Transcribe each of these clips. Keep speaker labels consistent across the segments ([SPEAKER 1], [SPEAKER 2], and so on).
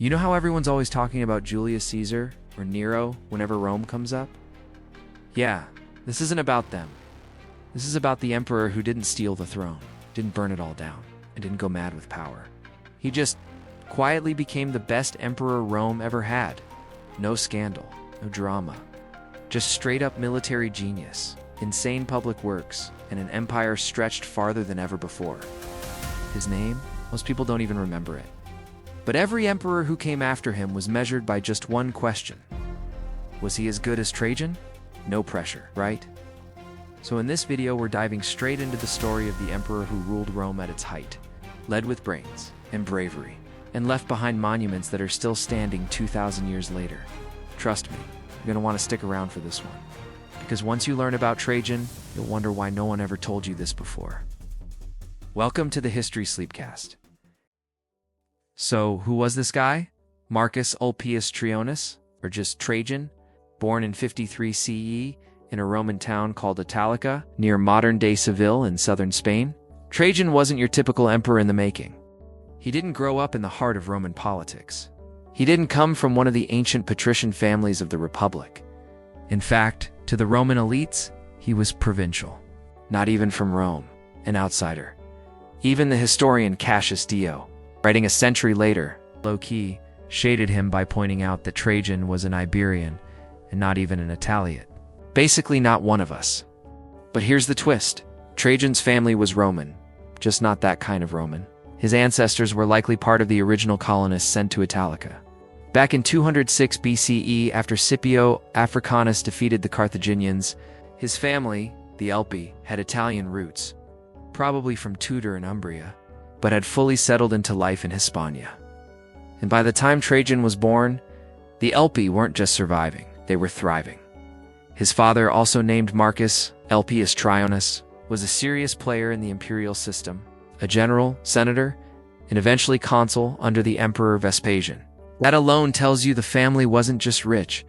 [SPEAKER 1] You know how everyone's always talking about Julius Caesar or Nero whenever Rome comes up? Yeah, this isn't about them. This is about the emperor who didn't steal the throne, didn't burn it all down, and didn't go mad with power. He just quietly became the best emperor Rome ever had. No scandal, no drama. Just straight-up military genius, insane public works, and an empire stretched farther than ever before. His name? Most people don't even remember it. But every emperor who came after him was measured by just one question. Was he as good as Trajan? No pressure, right? So in this video, we're diving straight into the story of the emperor who ruled Rome at its height, led with brains and bravery, and left behind monuments that are still standing 2,000 years later. Trust me, you're going to want to stick around for this one. Because once you learn about Trajan, you'll wonder why no one ever told you this before. Welcome to the History Sleepcast. So, who was this guy? Marcus Ulpius Trionis, or just Trajan, born in 53 CE in a Roman town called Italica, near modern-day Seville in southern Spain? Trajan wasn't your typical emperor in the making. He didn't grow up in the heart of Roman politics. He didn't come from one of the ancient patrician families of the Republic. In fact, to the Roman elites, he was provincial. Not even from Rome, an outsider. Even the historian Cassius Dio, writing a century later, low-key, shaded him by pointing out that Trajan was an Iberian and not even an Italian. Basically not one of us. But here's the twist. Trajan's family was Roman, just not that kind of Roman. His ancestors were likely part of the original colonists sent to Italica. Back in 206 BCE, after Scipio Africanus defeated the Carthaginians, his family, the Elpi, had Italian roots, probably from Tudor and Umbria, but had fully settled into life in Hispania. And by the time Trajan was born, the Elpi weren't just surviving, they were thriving. His father, also named Marcus Ulpius Trionis, was a serious player in the imperial system, a general, senator, and eventually consul under the Emperor Vespasian. That alone tells you the family wasn't just rich,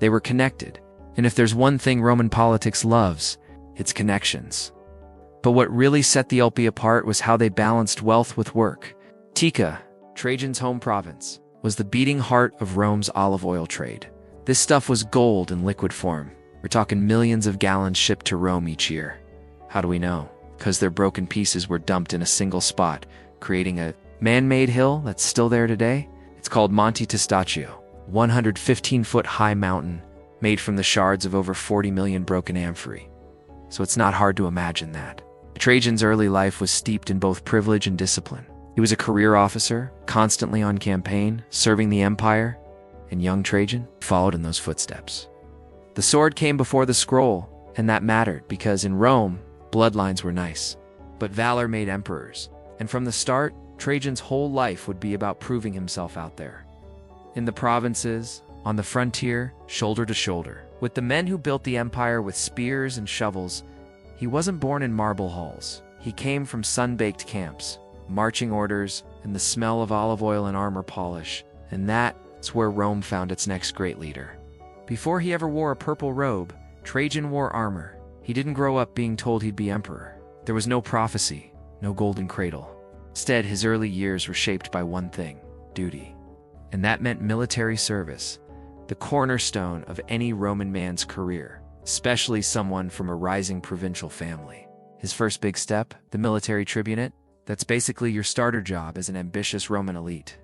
[SPEAKER 1] they were connected. And if there's one thing Roman politics loves, it's connections. But what really set the Ulpi apart was how they balanced wealth with work. Tica, Trajan's home province, was the beating heart of Rome's olive oil trade. This stuff was gold in liquid form. We're talking millions of gallons shipped to Rome each year. How do we know? Because their broken pieces were dumped in a single spot, creating a man-made hill that's still there today. It's called Monte Testaccio, 115-foot high mountain made from the shards of over 40 million broken amphorae. So it's not hard to imagine that. Trajan's early life was steeped in both privilege and discipline. He was a career officer, constantly on campaign, serving the empire, and young Trajan followed in those footsteps. The sword came before the scroll, and that mattered because in Rome, bloodlines were nice. But valor made emperors, and from the start, Trajan's whole life would be about proving himself out there. In the provinces, on the frontier, shoulder to shoulder, with the men who built the empire with spears and shovels. He wasn't born in marble halls. He came from sun-baked camps, marching orders, and the smell of olive oil and armor polish. And that's where Rome found its next great leader. Before he ever wore a purple robe, Trajan wore armor. He didn't grow up being told he'd be emperor. There was no prophecy, no golden cradle. Instead, his early years were shaped by one thing: duty. And that meant military service, the cornerstone of any Roman man's career, especially someone from a rising provincial family. His first big step, the military tribunate, that's basically your starter job as an ambitious Roman elite.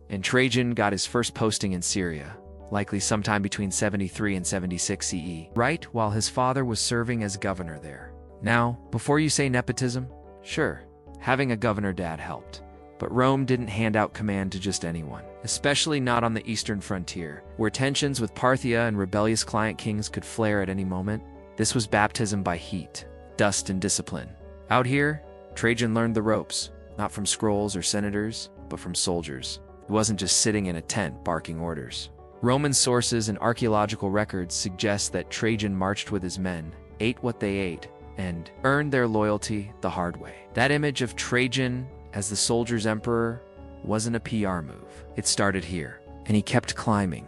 [SPEAKER 1] And Trajan got his first posting in Syria, likely sometime between 73 and 76 CE, right while his father was serving as governor there. Now, before you say nepotism, sure, having a governor dad helped. But Rome didn't hand out command to just anyone, especially not on the eastern frontier, where tensions with Parthia and rebellious client kings could flare at any moment. This was baptism by heat, dust, and discipline. Out here, Trajan learned the ropes, not from scrolls or senators, but from soldiers. He wasn't just sitting in a tent barking orders. Roman sources and archaeological records suggest that Trajan marched with his men, ate what they ate, and earned their loyalty the hard way. That image of Trajan as the soldiers' emperor wasn't a PR move. It started here, and he kept climbing.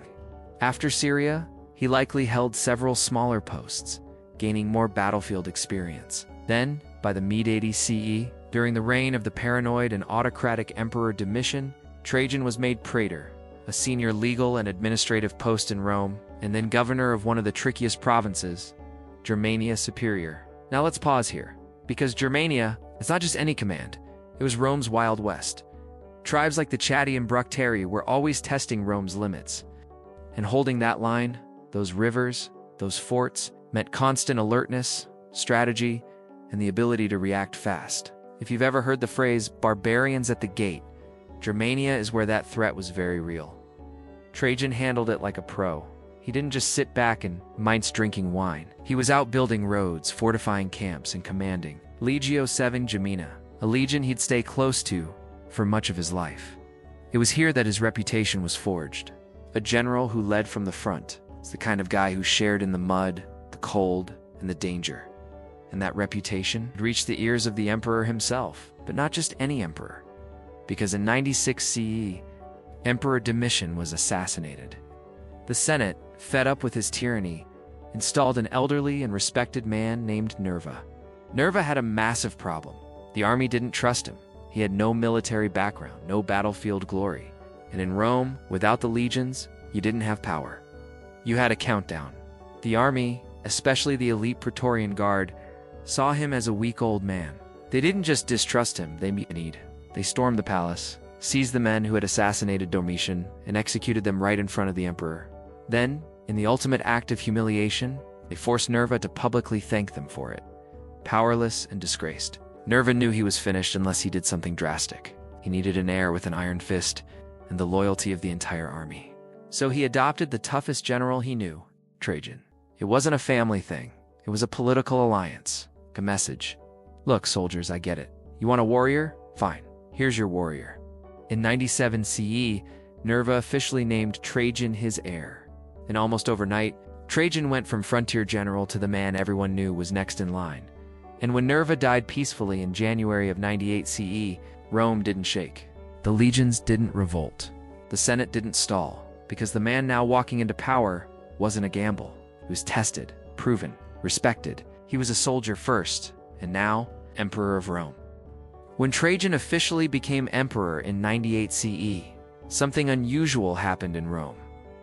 [SPEAKER 1] After Syria, he likely held several smaller posts, gaining more battlefield experience. Then, by the mid-80s CE, during the reign of the paranoid and autocratic emperor Domitian, Trajan was made praetor, a senior legal and administrative post in Rome, and then governor of one of the trickiest provinces, Germania Superior. Now let's pause here, because Germania is not just any command, it was Rome's Wild West. Tribes like the Chatti and Bructeri were always testing Rome's limits. And holding that line, those rivers, those forts, meant constant alertness, strategy, and the ability to react fast. If you've ever heard the phrase, barbarians at the gate, Germania is where that threat was very real. Trajan handled it like a pro. He didn't just sit back and mince drinking wine. He was out building roads, fortifying camps, and commanding Legio 7 Gemina, a legion he'd stay close to for much of his life. It was here that his reputation was forged. A general who led from the front. It's the kind of guy who shared in the mud, the cold, and the danger. And that reputation had reached the ears of the emperor himself, but not just any emperor. Because in 96 CE, Emperor Domitian was assassinated. The Senate, fed up with his tyranny, installed an elderly and respected man named Nerva. Nerva had a massive problem. The army didn't trust him. He had no military background, no battlefield glory. And in Rome, without the legions, you didn't have power. You had a countdown. The army, especially the elite Praetorian Guard, saw him as a weak old man. They didn't just distrust him, they mutinied. They stormed the palace, seized the men who had assassinated Domitian, and executed them right in front of the emperor. Then, in the ultimate act of humiliation, they forced Nerva to publicly thank them for it. Powerless and disgraced, Nerva knew he was finished unless he did something drastic. He needed an heir with an iron fist and the loyalty of the entire army. So he adopted the toughest general he knew, Trajan. It wasn't a family thing. It was a political alliance, a message. Look, soldiers, I get it. You want a warrior? Fine. Here's your warrior. In 97 CE, Nerva officially named Trajan his heir. And almost overnight, Trajan went from frontier general to the man everyone knew was next in line. And when Nerva died peacefully in January of 98 CE, Rome didn't shake. The legions didn't revolt. The Senate didn't stall, because the man now walking into power wasn't a gamble. He was tested, proven, respected. He was a soldier first, and now, Emperor of Rome. When Trajan officially became emperor in 98 CE, something unusual happened in Rome.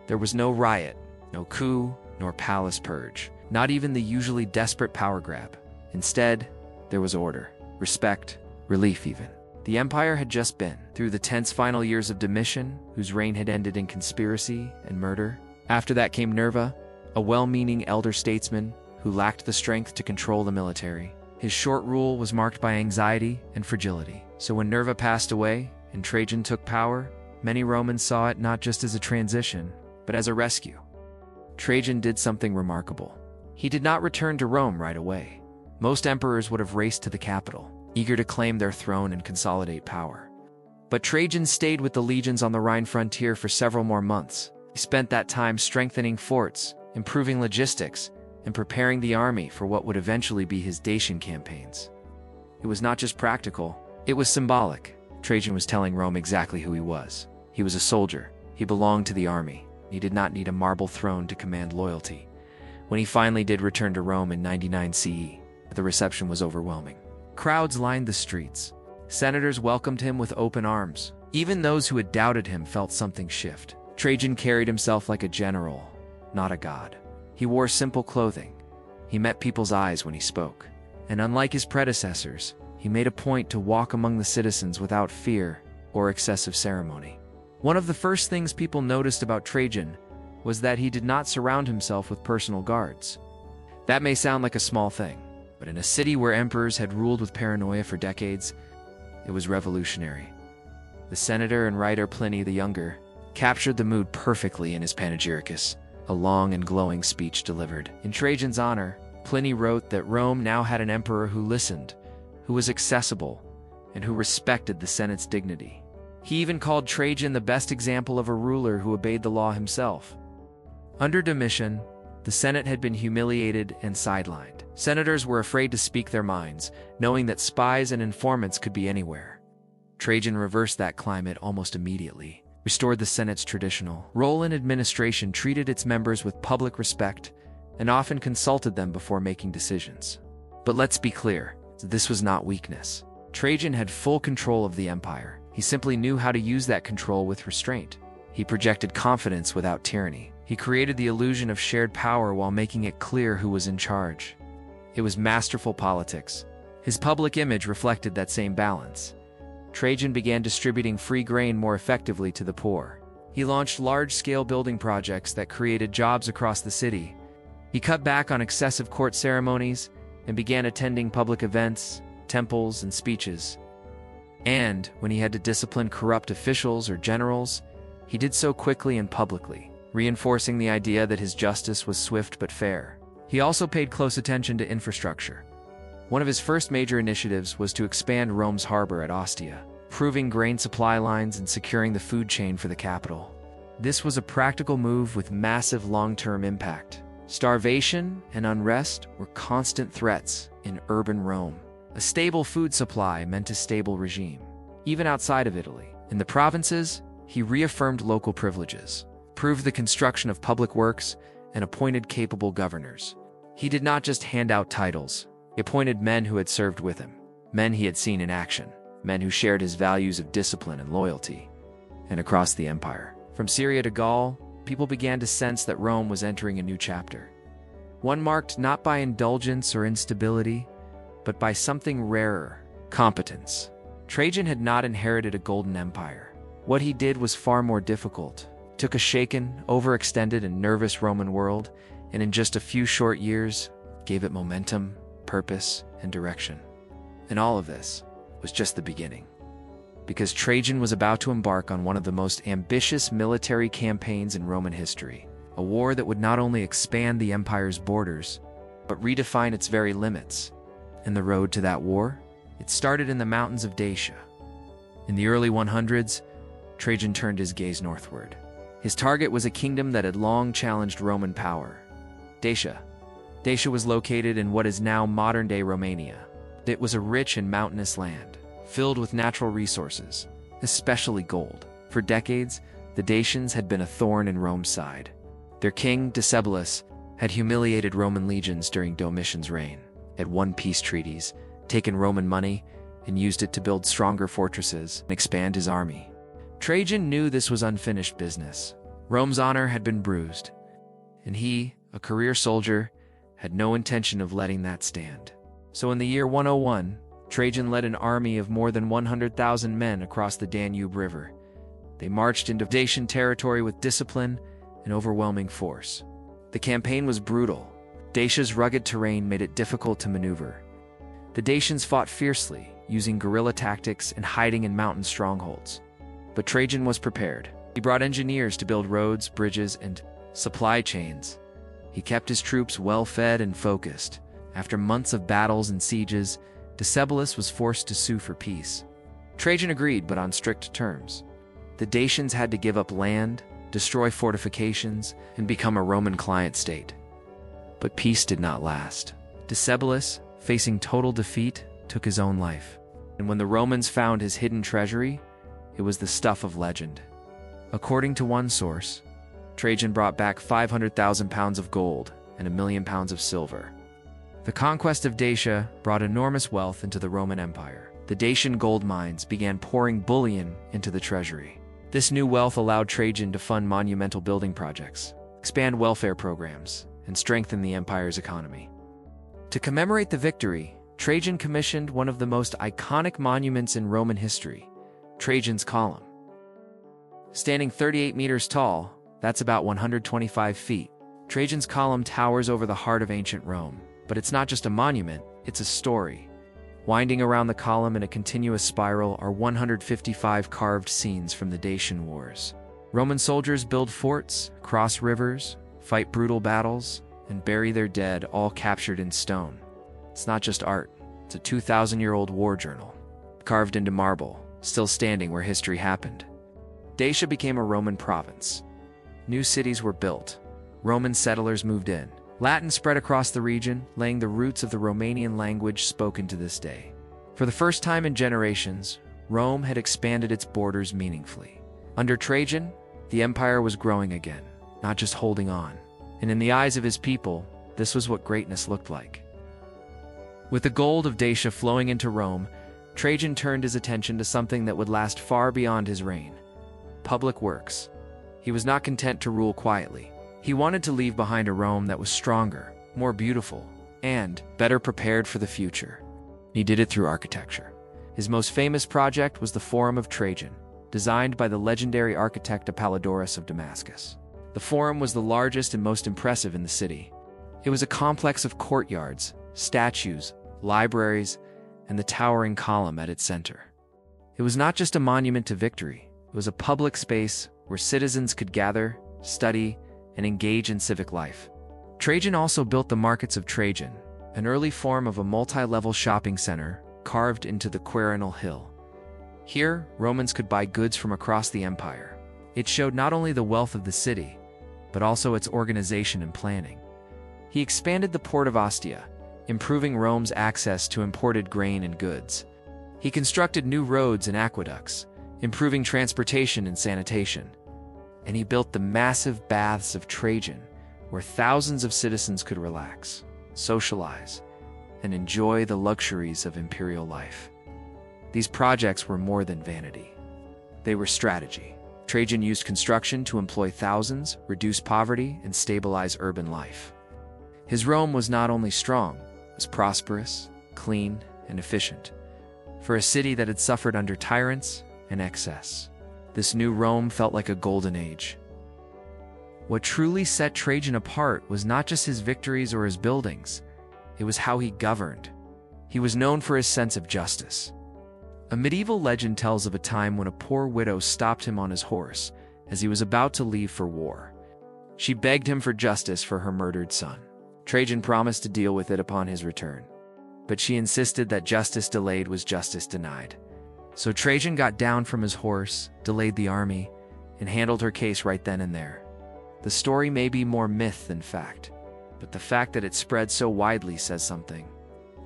[SPEAKER 1] There was no riot, no coup, nor palace purge, not even the usually desperate power grab. Instead, there was order, respect, relief even. The empire had just been through the tense final years of Domitian, whose reign had ended in conspiracy and murder. After that came Nerva, a well-meaning elder statesman who lacked the strength to control the military. His short rule was marked by anxiety and fragility. So when Nerva passed away and Trajan took power, many Romans saw it not just as a transition, but as a rescue. Trajan did something remarkable. He did not return to Rome right away. Most emperors would have raced to the capital, eager to claim their throne and consolidate power. But Trajan stayed with the legions on the Rhine frontier for several more months. He spent that time strengthening forts, improving logistics, and preparing the army for what would eventually be his Dacian campaigns. It was not just practical, it was symbolic. Trajan was telling Rome exactly who he was. He was a soldier. He belonged to the army. He did not need a marble throne to command loyalty. When he finally did return to Rome in 99 CE, the reception was overwhelming. Crowds lined the streets. Senators welcomed him with open arms. Even those who had doubted him felt something shift. Trajan carried himself like a general, not a god. He wore simple clothing. He met people's eyes when he spoke. And unlike his predecessors, he made a point to walk among the citizens without fear or excessive ceremony. One of the first things people noticed about Trajan was that he did not surround himself with personal guards. That may sound like a small thing, but in a city where emperors had ruled with paranoia for decades, it was revolutionary. The senator and writer Pliny the Younger captured the mood perfectly in his Panegyricus, a long and glowing speech delivered. In Trajan's honor, Pliny wrote that Rome now had an emperor who listened, who was accessible, and who respected the Senate's dignity. He even called Trajan the best example of a ruler who obeyed the law himself. Under Domitian, the Senate had been humiliated and sidelined. Senators were afraid to speak their minds, knowing that spies and informants could be anywhere. Trajan reversed that climate almost immediately, restored the Senate's traditional role in administration, treated its members with public respect, and often consulted them before making decisions. But let's be clear, this was not weakness. Trajan had full control of the empire. He simply knew how to use that control with restraint. He projected confidence without tyranny. He created the illusion of shared power while making it clear who was in charge. It was masterful politics. His public image reflected that same balance. Trajan began distributing free grain more effectively to the poor. He launched large-scale building projects that created jobs across the city. He cut back on excessive court ceremonies and began attending public events, temples, and speeches. And when he had to discipline corrupt officials or generals, he did so quickly and publicly, reinforcing the idea that his justice was swift but fair. He also paid close attention to infrastructure. One of his first major initiatives was to expand Rome's harbor at Ostia, improving grain supply lines and securing the food chain for the capital. This was a practical move with massive long-term impact. Starvation and unrest were constant threats in urban Rome. A stable food supply meant a stable regime, even outside of Italy. In the provinces, he reaffirmed local privileges, approved the construction of public works, and appointed capable governors. He did not just hand out titles. He appointed men who had served with him, men he had seen in action, men who shared his values of discipline and loyalty. And across the empire, from Syria to Gaul, people began to sense that Rome was entering a new chapter. One marked not by indulgence or instability, but by something rarer: competence. Trajan had not inherited a golden empire. What he did was far more difficult. He took a shaken, overextended, and nervous Roman world, and in just a few short years, gave it momentum, purpose, and direction. And all of this was just the beginning. Because Trajan was about to embark on one of the most ambitious military campaigns in Roman history, a war that would not only expand the empire's borders, but redefine its very limits. And the road to that war? It started in the mountains of Dacia. In the early 100s, Trajan turned his gaze northward. His target was a kingdom that had long challenged Roman power: Dacia. Dacia was located in what is now modern-day Romania. It was a rich and mountainous land, filled with natural resources, especially gold. For decades, the Dacians had been a thorn in Rome's side. Their king, Decebalus, had humiliated Roman legions during Domitian's reign, had won peace treaties, taken Roman money, and used it to build stronger fortresses and expand his army. Trajan knew this was unfinished business. Rome's honor had been bruised, and he, a career soldier, had no intention of letting that stand. So in the year 101, Trajan led an army of more than 100,000 men across the Danube River. They marched into Dacian territory with discipline and overwhelming force. The campaign was brutal. Dacia's rugged terrain made it difficult to maneuver. The Dacians fought fiercely, using guerrilla tactics and hiding in mountain strongholds. But Trajan was prepared. He brought engineers to build roads, bridges, and supply chains. He kept his troops well-fed and focused. After months of battles and sieges, Decebalus was forced to sue for peace. Trajan agreed, but on strict terms. The Dacians had to give up land, destroy fortifications, and become a Roman client state. But peace did not last. Decebalus, facing total defeat, took his own life. And when the Romans found his hidden treasury, it was the stuff of legend. According to one source, Trajan brought back 500,000 pounds of gold and 1,000,000 pounds of silver. The conquest of Dacia brought enormous wealth into the Roman Empire. The Dacian gold mines began pouring bullion into the treasury. This new wealth allowed Trajan to fund monumental building projects, expand welfare programs, and strengthen the empire's economy. To commemorate the victory, Trajan commissioned one of the most iconic monuments in Roman history, Trajan's Column. Standing 38 meters tall, that's about 125 feet, Trajan's Column towers over the heart of ancient Rome. But it's not just a monument, it's a story. Winding around the column in a continuous spiral are 155 carved scenes from the Dacian Wars. Roman soldiers build forts, cross rivers, fight brutal battles, and bury their dead, all captured in stone. It's not just art, it's a 2,000-year-old war journal, carved into marble, still standing where history happened. Dacia became a Roman province. New cities were built. Roman settlers moved in. Latin spread across the region, laying the roots of the Romanian language spoken to this day. For the first time in generations, Rome had expanded its borders meaningfully. Under Trajan, the empire was growing again, not just holding on. And in the eyes of his people, this was what greatness looked like. With the gold of Dacia flowing into Rome, Trajan turned his attention to something that would last far beyond his reign: public works. He was not content to rule quietly. He wanted to leave behind a Rome that was stronger, more beautiful, and better prepared for the future. He did it through architecture. His most famous project was the Forum of Trajan, designed by the legendary architect Apollodorus of Damascus. The Forum was the largest and most impressive in the city. It was a complex of courtyards, statues, libraries, and the towering column at its center. It was not just a monument to victory, it was a public space where citizens could gather, study, and engage in civic life. Trajan also built the markets of Trajan, an early form of a multi-level shopping center carved into the Quirinal Hill. Here, Romans could buy goods from across the empire. It showed not only the wealth of the city, but also its organization and planning. He expanded the port of Ostia, improving Rome's access to imported grain and goods. He constructed new roads and aqueducts, improving transportation and sanitation. And he built the massive baths of Trajan, where thousands of citizens could relax, socialize, and enjoy the luxuries of imperial life. These projects were more than vanity. They were strategy. Trajan used construction to employ thousands, reduce poverty, and stabilize urban life. His Rome was not only strong, it was prosperous, clean, and efficient. For a city that had suffered under tyrants and excess, this new Rome felt like a golden age. What truly set Trajan apart was not just his victories or his buildings, it was how he governed. He was known for his sense of justice. A medieval legend tells of a time when a poor widow stopped him on his horse as he was about to leave for war. She begged him for justice for her murdered son. Trajan promised to deal with it upon his return, but she insisted that justice delayed was justice denied. So Trajan got down from his horse, delayed the army, and handled her case right then and there. The story may be more myth than fact, but the fact that it spread so widely says something.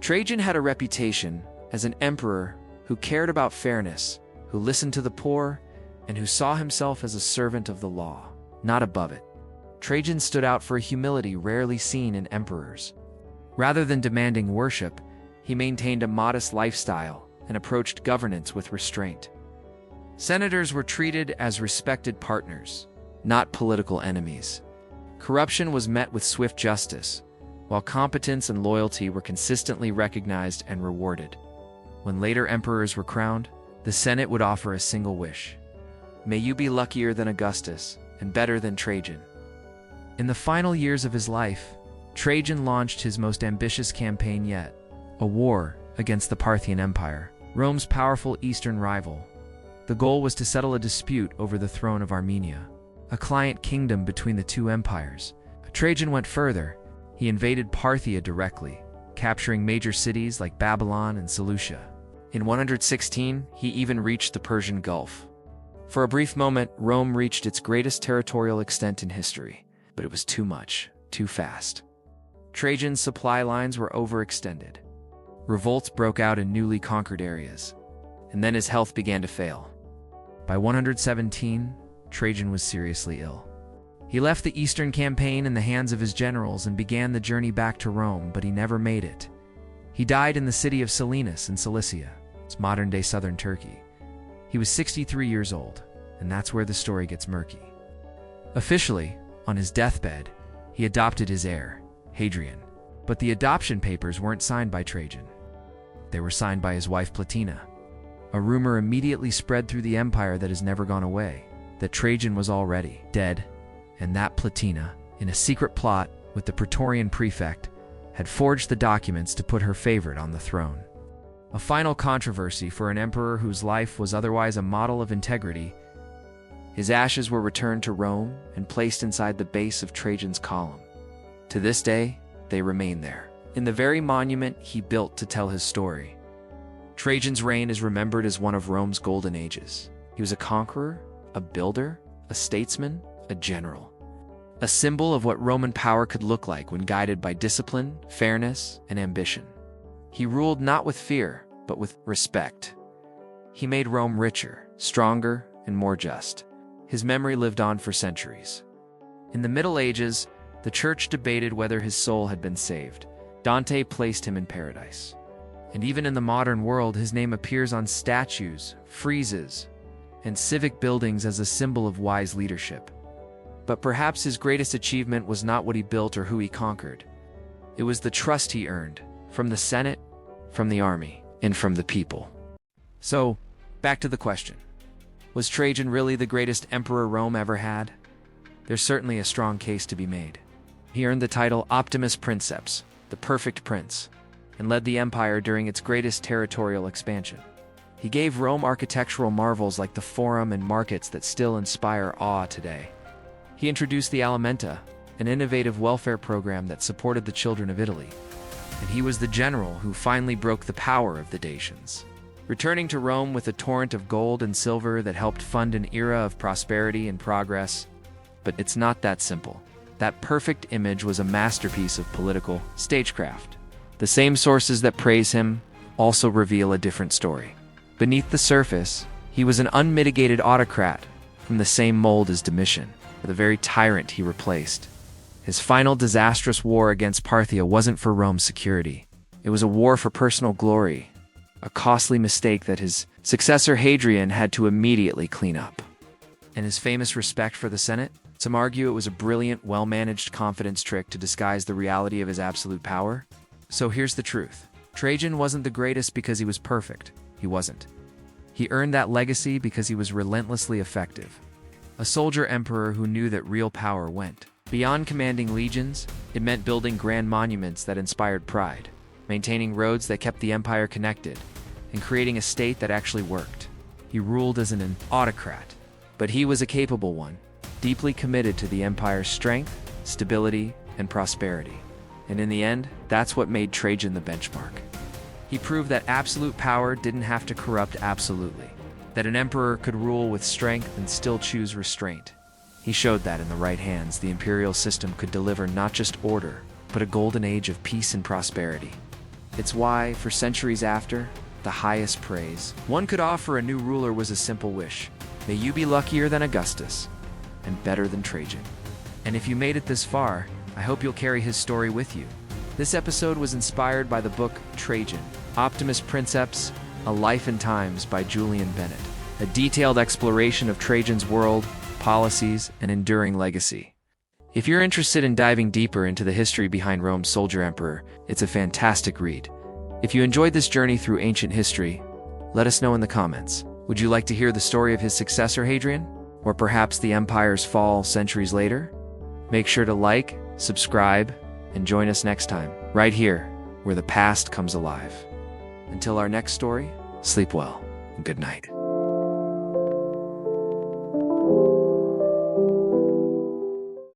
[SPEAKER 1] Trajan had a reputation as an emperor who cared about fairness, who listened to the poor, and who saw himself as a servant of the law, not above it. Trajan stood out for a humility rarely seen in emperors. Rather than demanding worship, he maintained a modest lifestyle and approached governance with restraint. Senators were treated as respected partners, not political enemies. Corruption was met with swift justice, while competence and loyalty were consistently recognized and rewarded. When later emperors were crowned, the Senate would offer a single wish: "May you be luckier than Augustus and better than Trajan." In the final years of his life, Trajan launched his most ambitious campaign yet, a war against the Parthian Empire, Rome's powerful eastern rival. The goal was to settle a dispute over the throne of Armenia, a client kingdom between the two empires. Trajan went further. He invaded Parthia directly, capturing major cities like Babylon and Seleucia. In 116, he even reached the Persian Gulf. For a brief moment, Rome reached its greatest territorial extent in history, but it was too much, too fast. Trajan's supply lines were overextended. Revolts broke out in newly conquered areas, and then his health began to fail. By 117, Trajan was seriously ill. He left the Eastern campaign in the hands of his generals and began the journey back to Rome, but he never made it. He died in the city of Selinus in Cilicia, it's modern-day southern Turkey. He was 63 years old, and that's where the story gets murky. Officially, on his deathbed, he adopted his heir, Hadrian, but the adoption papers weren't signed by Trajan. They were signed by his wife Plotina. A rumor immediately spread through the empire that has never gone away, that Trajan was already dead, and that Plotina, in a secret plot with the Praetorian prefect, had forged the documents to put her favorite on the throne. A final controversy for an emperor whose life was otherwise a model of integrity. His ashes were returned to Rome and placed inside the base of Trajan's column. To this day, they remain there, in the very monument he built to tell his story. Trajan's reign is remembered as one of Rome's golden ages. He was a conqueror, a builder, a statesman, a general. A symbol of what Roman power could look like when guided by discipline, fairness, and ambition. He ruled not with fear, but with respect. He made Rome richer, stronger, and more just. His memory lived on for centuries. In the Middle Ages, the church debated whether his soul had been saved. Dante placed him in paradise. And even in the modern world, his name appears on statues, friezes, and civic buildings as a symbol of wise leadership. But perhaps his greatest achievement was not what he built or who he conquered. It was the trust he earned from the Senate, from the army, and from the people. So, back to the question. Was Trajan really the greatest emperor Rome ever had? There's certainly a strong case to be made. He earned the title Optimus Princeps, the perfect prince, and led the empire during its greatest territorial expansion. He gave Rome architectural marvels like the Forum and markets that still inspire awe today. He introduced the Alimenta, an innovative welfare program that supported the children of Italy. And he was the general who finally broke the power of the Dacians, returning to Rome with a torrent of gold and silver that helped fund an era of prosperity and progress. But it's not that simple. That perfect image was a masterpiece of political stagecraft. The same sources that praise him also reveal a different story. Beneath the surface, he was an unmitigated autocrat from the same mold as Domitian, the very tyrant he replaced. His final disastrous war against Parthia wasn't for Rome's security. It was a war for personal glory, a costly mistake that his successor Hadrian had to immediately clean up. And his famous respect for the Senate? Some argue it was a brilliant, well-managed confidence trick to disguise the reality of his absolute power. So here's the truth. Trajan wasn't the greatest because he was perfect. He wasn't. He earned that legacy because he was relentlessly effective. A soldier emperor who knew that real power went beyond commanding legions. It meant building grand monuments that inspired pride, maintaining roads that kept the empire connected, and creating a state that actually worked. He ruled as an autocrat, but he was a capable one, deeply committed to the empire's strength, stability, and prosperity. And in the end, that's what made Trajan the benchmark. He proved that absolute power didn't have to corrupt absolutely, that an emperor could rule with strength and still choose restraint. He showed that in the right hands, the imperial system could deliver not just order, but a golden age of peace and prosperity. It's why, for centuries after, the highest praise one could offer a new ruler was a simple wish. May you be luckier than Augustus, and better than Trajan. And if you made it this far, I hope you'll carry his story with you. This episode was inspired by the book Trajan, Optimus Princeps, A Life and Times by Julian Bennett, a detailed exploration of Trajan's world, policies, and enduring legacy. If you're interested in diving deeper into the history behind Rome's soldier emperor, it's a fantastic read. If you enjoyed this journey through ancient history, let us know in the comments. Would you like to hear the story of his successor, Hadrian? Or perhaps the empire's fall centuries later? Make sure to like, subscribe, and join us next time, right here, where the past comes alive. Until our next story, sleep well and good night.